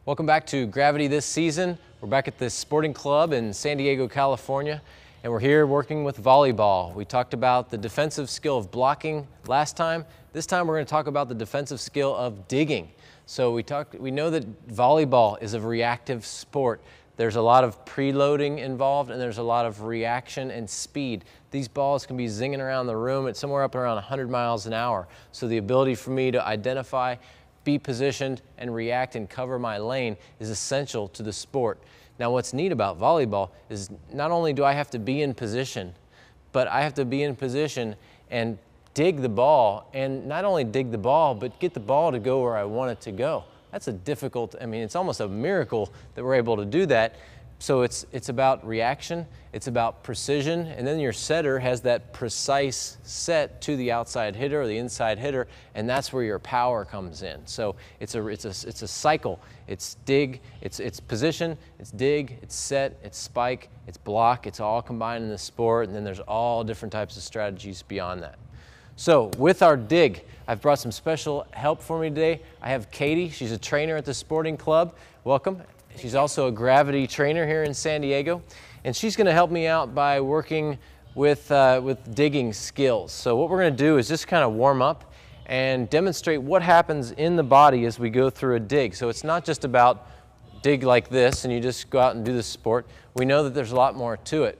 Welcome back to Gravity this season. We're back at this sporting club in San Diego, California, and we're here working with volleyball. We talked about the defensive skill of blocking last time. This time we're going to talk about the defensive skill of digging. So we know that volleyball is a reactive sport. There's a lot of preloading involved and there's a lot of reaction and speed. These balls can be zinging around the room at somewhere up around 100 miles an hour. So the ability for me to identify, be positioned, and react and cover my lane is essential to the sport. Now what's neat about volleyball is not only do I have to be in position, but I have to be in position and dig the ball, and not only dig the ball, but get the ball to go where I want it to go. That's a difficult, it's almost a miracle that we're able to do that. So it's about reaction, it's about precision, and then your setter has that precise set to the outside hitter or the inside hitter, and that's where your power comes in. So it's a cycle. It's dig, it's position, it's dig, it's set, it's spike, it's block. It's all combined in the sport, and then there's all different types of strategies beyond that. So with our dig, I've brought some special help for me today. I have Katie. She's a trainer at the sporting club. Welcome. She's also a gravity trainer here in San Diego, and she's going to help me out by working with digging skills. So what we're going to do is just kind of warm up and demonstrate what happens in the body as we go through a dig. So it's not just about dig like this and you just go out and do the sport. We know that there's a lot more to it.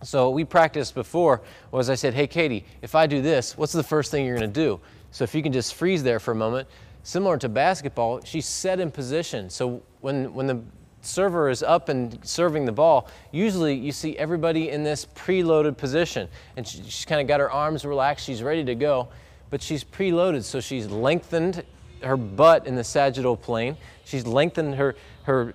So we practiced before was I said, hey Katie, if I do this, what's the first thing you're going to do? So if you can just freeze there for a moment. Similar to basketball, she's set in position. So when the server is up and serving the ball, usually you see everybody in this preloaded position. And she's kind of got her arms relaxed, she's ready to go, but she's preloaded. So she's lengthened her butt in the sagittal plane. She's lengthened her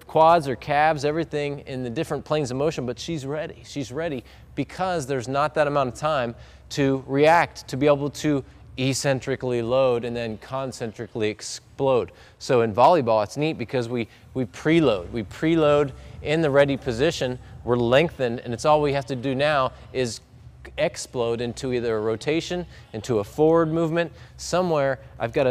quads, her calves, everything in the different planes of motion, but she's ready. She's ready because there's not that amount of time to react, to be able to eccentrically load and then concentrically explode. So in volleyball, it's neat because we preload. We preload in the ready position, we're lengthened, and it's all we have to do now is explode into either a rotation, into a forward movement. Somewhere I've got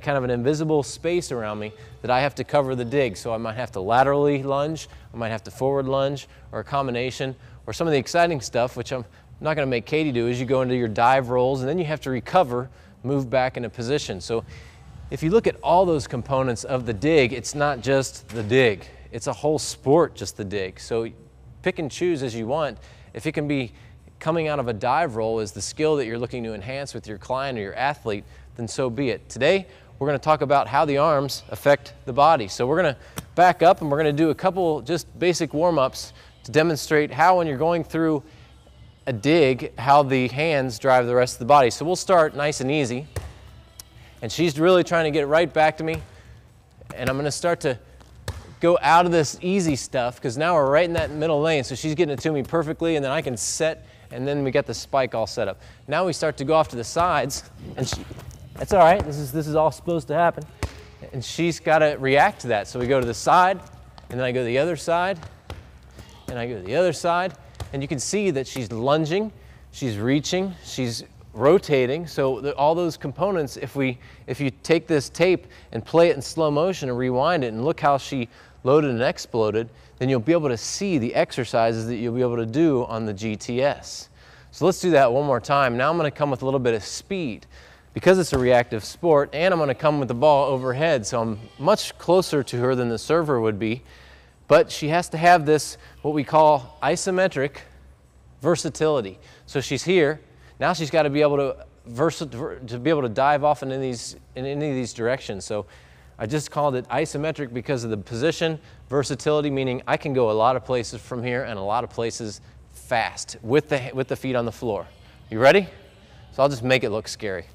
kind of an invisible space around me that I have to cover the dig. So I might have to laterally lunge, I might have to forward lunge, or a combination, or some of the exciting stuff, which I'm not going to make Katie do, is you go into your dive rolls and then you have to recover, move back into position. So if you look at all those components of the dig, it's not just the dig. It's a whole sport, just the dig. So pick and choose as you want. If it can be coming out of a dive roll is the skill that you're looking to enhance with your client or your athlete, then so be it. Today, we're going to talk about how the arms affect the body. So we're going to back up and we're going to do a couple just basic warm-ups to demonstrate how when you're going through a dig, how the hands drive the rest of the body. So we'll start nice and easy. And she's really trying to get right back to me. And I'm going to start to go out of this easy stuff because now we're right in that middle lane. So she's getting it to me perfectly, and then I can set, and then we get the spike all set up. Now we start to go off to the sides, and that's all right. This is all supposed to happen. And she's got to react to that. So we go to the side, and then I go to the other side, and I go to the other side. And you can see that she's lunging, she's reaching, she's rotating. So all those components, if you take this tape and play it in slow motion and rewind it and look how she loaded and exploded, then you'll be able to see the exercises that you'll be able to do on the GTS. So let's do that one more time. Now I'm going to come with a little bit of speed because it's a reactive sport, and I'm going to come with the ball overhead. So I'm much closer to her than the server would be. But she has to have this, what we call isometric versatility. So she's here. Now she's got to be able to dive off in any of these directions. So I just called it isometric because of the position, versatility, meaning I can go a lot of places from here and a lot of places fast with the feet on the floor. You ready? So I'll just make it look scary.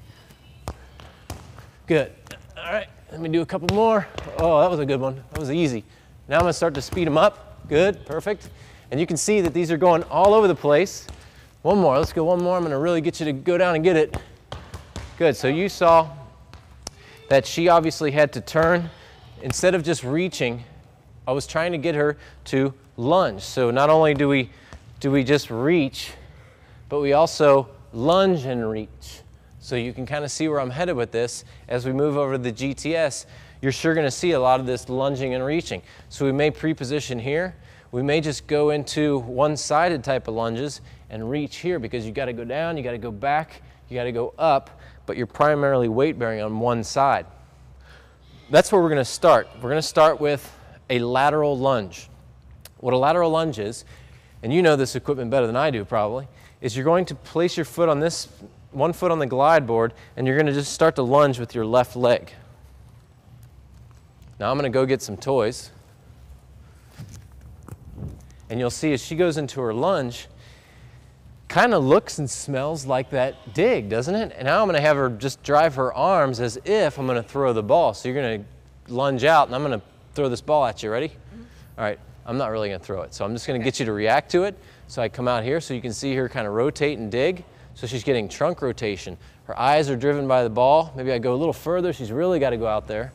Good. All right, let me do a couple more. Oh, that was a good one. That was easy. Now I'm going to start to speed them up. Good, perfect. And you can see that these are going all over the place. One more, let's go one more. I'm going to really get you to go down and get it. Good, so you saw that she obviously had to turn. Instead of just reaching, I was trying to get her to lunge. So not only do we just reach, but we also lunge and reach. So you can kind of see where I'm headed with this. As we move over to the GTS, you're sure going to see a lot of this lunging and reaching. So we may pre-position here. We may just go into one-sided type of lunges and reach here, because you got to go down, you got to go back, you got to go up, but you're primarily weight bearing on one side. That's where we're going to start. We're going to start with a lateral lunge. What a lateral lunge is, and you know this equipment better than I do probably, is you're going to place your foot on this, one foot on the glide board, and you're going to just start to lunge with your left leg. Now I'm going to go get some toys. And you'll see as she goes into her lunge, kind of looks and smells like that dig, doesn't it? And now I'm going to have her just drive her arms as if I'm going to throw the ball. So you're going to lunge out, and I'm going to throw this ball at you. Ready? Mm-hmm. All right. I'm not really going to throw it. So I'm just going to get you to react to it. So I come out here so you can see her kind of rotate and dig. So she's getting trunk rotation. Her eyes are driven by the ball. Maybe I go a little further. She's really got to go out there.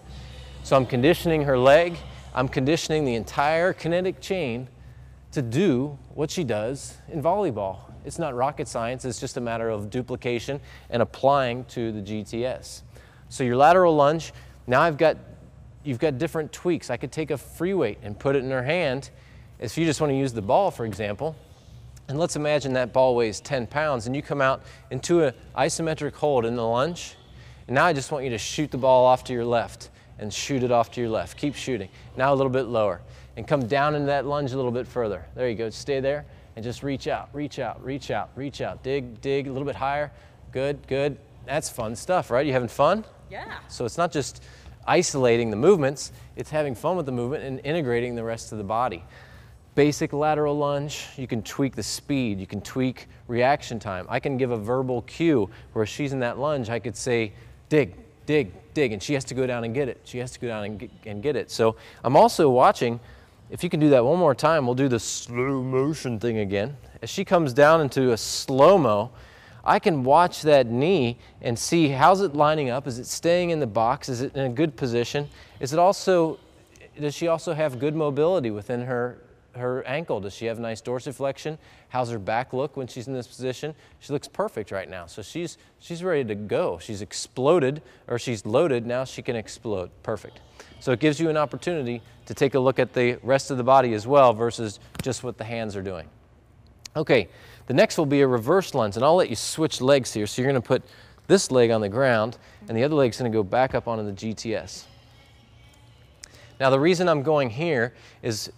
So I'm conditioning her leg. I'm conditioning the entire kinetic chain to do what she does in volleyball. It's not rocket science, it's just a matter of duplication and applying to the GTS. So your lateral lunge, now you've got different tweaks. I could take a free weight and put it in her hand. If you just want to use the ball, for example, and let's imagine that ball weighs 10 pounds and you come out into an isometric hold in the lunge, and now I just want you to shoot the ball off to your left and shoot it off to your left. Keep shooting. Now a little bit lower. And come down into that lunge a little bit further. There you go. Stay there and just reach out, reach out, reach out, reach out. Dig, dig, a little bit higher. Good, good. That's fun stuff, right? You having fun? Yeah. So it's not just isolating the movements, it's having fun with the movement and integrating the rest of the body. Basic lateral lunge, you can tweak the speed, you can tweak reaction time. I can give a verbal cue where she's in that lunge, I could say, dig, dig, dig, and she has to go down and get it. She has to go down and get it. So I'm also watching. If you can do that one more time, we'll do the slow motion thing again. As she comes down into a slow-mo, I can watch that knee and see how's it lining up. Is it staying in the box? Is it in a good position? Does she also have good mobility within her ankle? Does she have nice dorsiflexion? How's her back look when she's in this position? She looks perfect right now. So she's ready to go. She's exploded, or she's loaded. Now she can explode. Perfect. So it gives you an opportunity to take a look at the rest of the body as well versus just what the hands are doing. Okay, the next will be a reverse lunge, and I'll let you switch legs here. So you're going to put this leg on the ground, and the other leg's going to go back up onto the GTS. Now the reason I'm going here is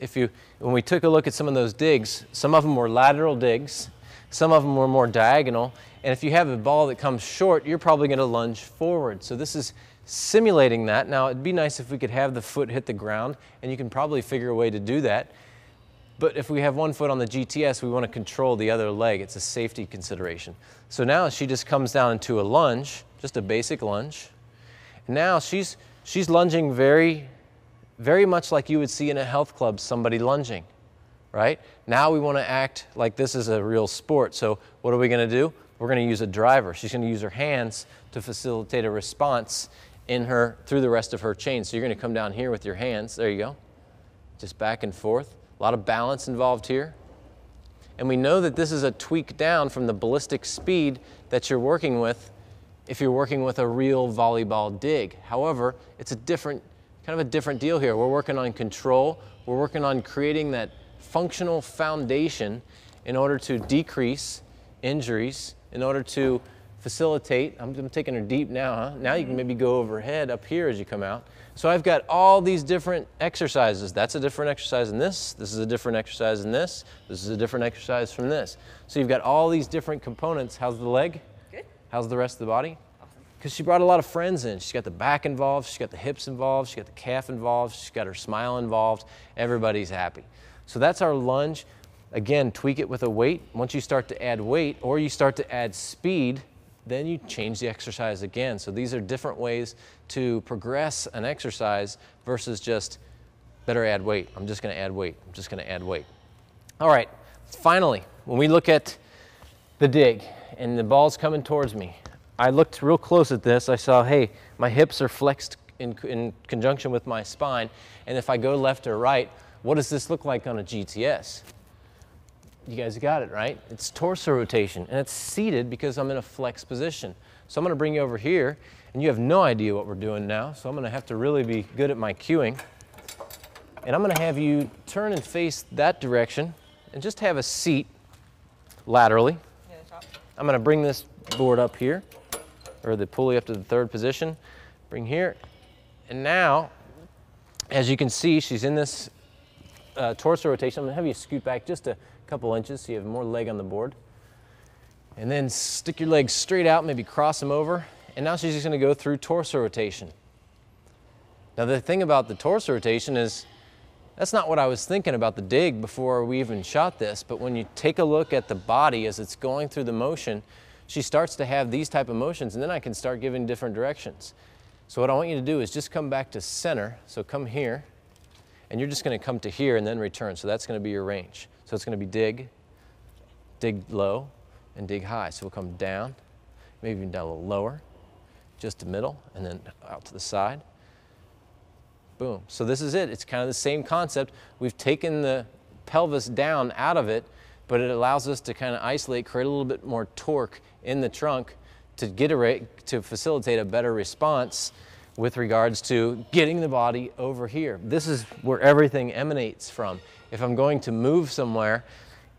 when we took a look at some of those digs, some of them were lateral digs, some of them were more diagonal, and if you have a ball that comes short, you're probably going to lunge forward. So this is simulating that. Now it'd be nice if we could have the foot hit the ground, and you can probably figure a way to do that. But if we have one foot on the GTS, we want to control the other leg. It's a safety consideration. So now she just comes down into a lunge, just a basic lunge. And now she's lunging very, very much like you would see in a health club, somebody lunging, right? Now we want to act like this is a real sport. So what are we going to do? We're going to use a driver. She's going to use her hands to facilitate a response through the rest of her chain. So you're going to come down here with your hands. There you go. Just back and forth. A lot of balance involved here. And we know that this is a tweak down from the ballistic speed that you're working with if you're working with a real volleyball dig. However, it's kind of a different deal here. We're working on control. We're working on creating that functional foundation in order to decrease injuries, in order to facilitate. I'm taking her deep now, huh? Now you can maybe go overhead up here as you come out. So I've got all these different exercises. That's a different exercise in this. This is a different exercise in this. This is a different exercise from this. So you've got all these different components. How's the leg? Good. How's the rest of the body? Awesome. Because she brought a lot of friends in. She's got the back involved. She's got the hips involved. She's got the calf involved. She's got her smile involved. Everybody's happy. So that's our lunge. Again, tweak it with a weight. Once you start to add weight or you start to add speed, then you change the exercise again. So these are different ways to progress an exercise versus just better add weight. I'm just going to add weight. I'm just going to add weight. All right, finally, when we look at the dig and the ball's coming towards me, I looked real close at this. I saw, hey, my hips are flexed in conjunction with my spine, and if I go left or right, what does this look like on a GTS? You guys got it, right? It's torso rotation, and it's seated because I'm in a flex position. So I'm gonna bring you over here, and you have no idea what we're doing now, so I'm gonna have to really be good at my cueing. And I'm gonna have you turn and face that direction, and just have a seat laterally. I'm gonna bring this board up here, or the pulley up to the third position, bring here, and now, as you can see, she's in this torso rotation. I'm gonna have you scoot back just a couple inches so you have more leg on the board. And then stick your legs straight out, maybe cross them over, and now she's just gonna go through torso rotation. Now the thing about the torso rotation is, that's not what I was thinking about the dig before we even shot this, but when you take a look at the body as it's going through the motion, she starts to have these type of motions, and then I can start giving different directions. So what I want you to do is just come back to center, so come here, and you're just gonna come to here and then return, so that's gonna be your range. So it's gonna be dig, dig low, and dig high. So we'll come down, maybe even down a little lower, just to middle, and then out to the side. Boom. So this is it. It's kind of the same concept. We've taken the pelvis down out of it, but it allows us to kind of isolate, create a little bit more torque in the trunk to facilitate a better response with regards to getting the body over here. This is where everything emanates from. If I'm going to move somewhere,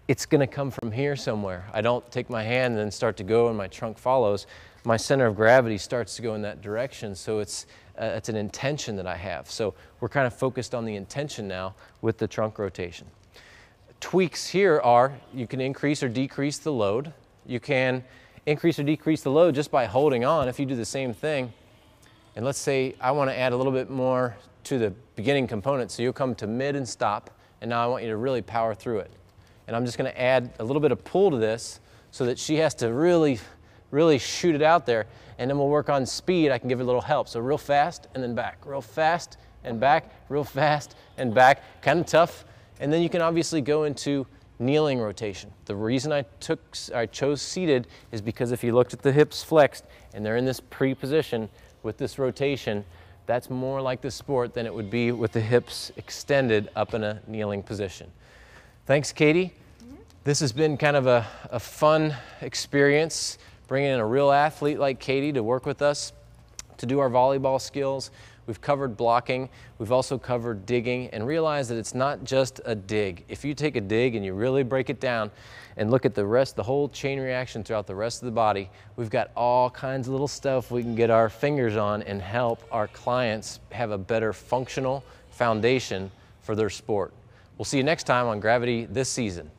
it's going to come from here somewhere. I don't take my hand and then start to go and my trunk follows. My center of gravity starts to go in that direction, so it's an intention that I have. So we're kind of focused on the intention now with the trunk rotation. Tweaks here are, you can increase or decrease the load. You can increase or decrease the load just by holding on. If you do the same thing, and let's say I want to add a little bit more to the beginning component, so you'll come to mid and stop, and now I want you to really power through it. And I'm just going to add a little bit of pull to this so that she has to really shoot it out there, and then we'll work on speed. I can give her a little help. So real fast and then back, real fast and back, real fast and back, kind of tough. And then you can obviously go into kneeling rotation. The reason I chose seated is because if you looked at the hips flexed and they're in this pre-position with this rotation, that's more like the sport than it would be with the hips extended up in a kneeling position. Thanks, Katie. This has been kind of a fun experience, bringing in a real athlete like Katie to work with us to do our volleyball skills. We've covered blocking, we've also covered digging, and realize that it's not just a dig. If you take a dig and you really break it down and look at the whole chain reaction throughout the rest of the body, we've got all kinds of little stuff we can get our fingers on and help our clients have a better functional foundation for their sport. We'll see you next time on Gravity this season.